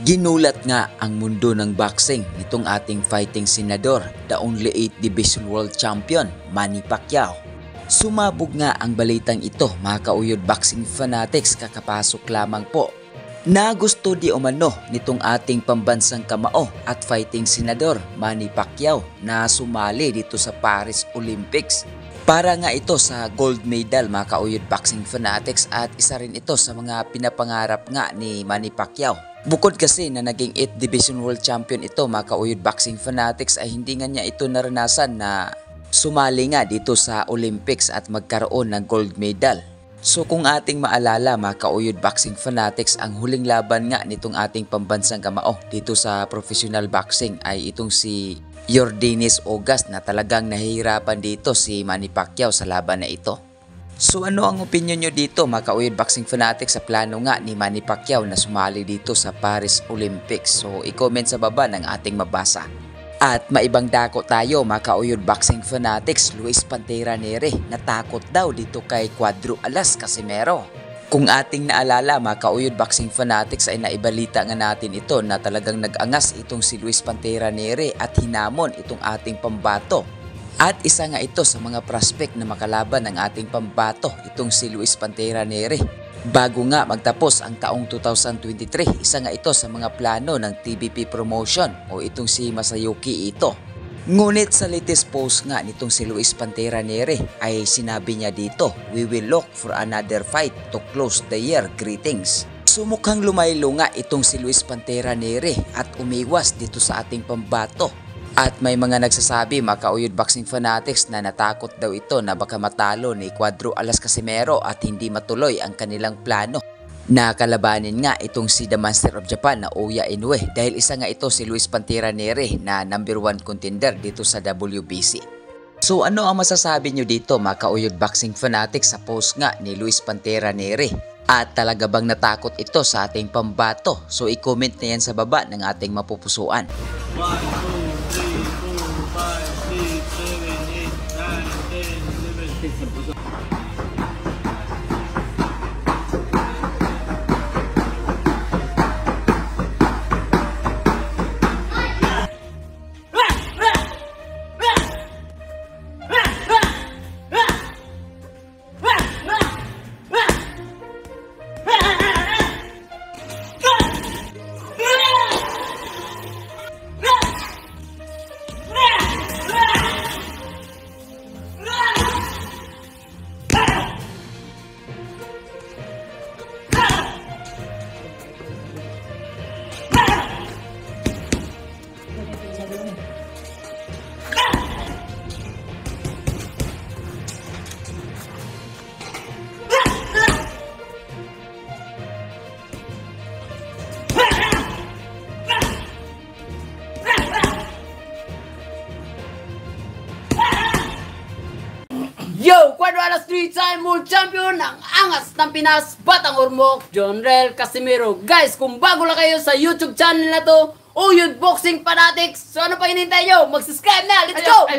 Ginulat nga ang mundo ng boxing nitong ating fighting senador, the only 8 Division World Champion, Manny Pacquiao. Sumabog nga ang balitang ito, mga kauyod boxing fanatics, kakapasok lamang po. Nagusto di umano nitong ating pambansang kamao at fighting senador, Manny Pacquiao, na sumali dito sa Paris Olympics. Para nga ito sa gold medal, mga kauyod boxing fanatics, at isa rin ito sa mga pinapangarap nga ni Manny Pacquiao. Bukod kasi na naging 8 Division World Champion ito, mga kauyod boxing fanatics, ay hindi nga niya ito naranasan na sumali nga dito sa Olympics at magkaroon ng gold medal. So kung ating maalala, mga kauyod boxing fanatics, ang huling laban nga nitong ating pambansang kamao dito sa professional boxing ay itong si Yordenis Ugas, na talagang nahihirapan dito si Manny Pacquiao sa laban na ito. So ano ang opinion nyo dito, mga kauyod boxing fanatics, sa plano nga ni Manny Pacquiao na sumali dito sa Paris Olympics? So i-comment sa baba ng ating mabasa. At maibang dako tayo, mga kauyod boxing fanatics. Luis Pantera Neri natakot daw dito kay Cuadro Alas Casimero. Kung ating naalala, mga kauyod boxing fanatics, ay naibalita nga natin ito na talagang nag-angas itong si Luis Pantera Neri at hinamon itong ating pambato. At isa nga ito sa mga prospect na makalaban ng ating pambato, itong si Luis Pantera Neri. Bago nga magtapos ang taong 2023, isa nga ito sa mga plano ng TVP Promotion o itong si Masayuki Ito. Ngunit sa latest post nga nitong si Luis Pantera Neri ay sinabi niya dito, "We will look for another fight to close the year, greetings." So mukhang lumaylo nga itong si Luis Pantera Neri at umiwas dito sa ating pambato. At may mga nagsasabi, mga kauyod boxing fanatics, na natakot daw ito na baka matalo ni Cuadro Alas Casimero at hindi matuloy ang kanilang plano na kalabanin nga itong si The Master of Japan na Oya Inoue, dahil isa nga ito si Luis Pantera Neri na number 1 contender dito sa WBC. So ano ang masasabi nyo dito, mga kauyod boxing fanatics, sa post nga ni Luis Pantera Neri? At talaga bang natakot ito sa ating pambato? So i-comment na yan sa baba ng ating mapupusuan. 1, 2, 3, 4, 5, 6, 7, 8, 9, 10, 11. Yo! Cuadro Alas 3-time world champion, ang angas ng Pinas, Batang Ormoc, Jonrel Casimero. Guys, kung bago lang kayo sa YouTube channel na to, Uyod Boxing Fanatics, so ano pa hinintay nyo? Mag-subscribe na! Let's go!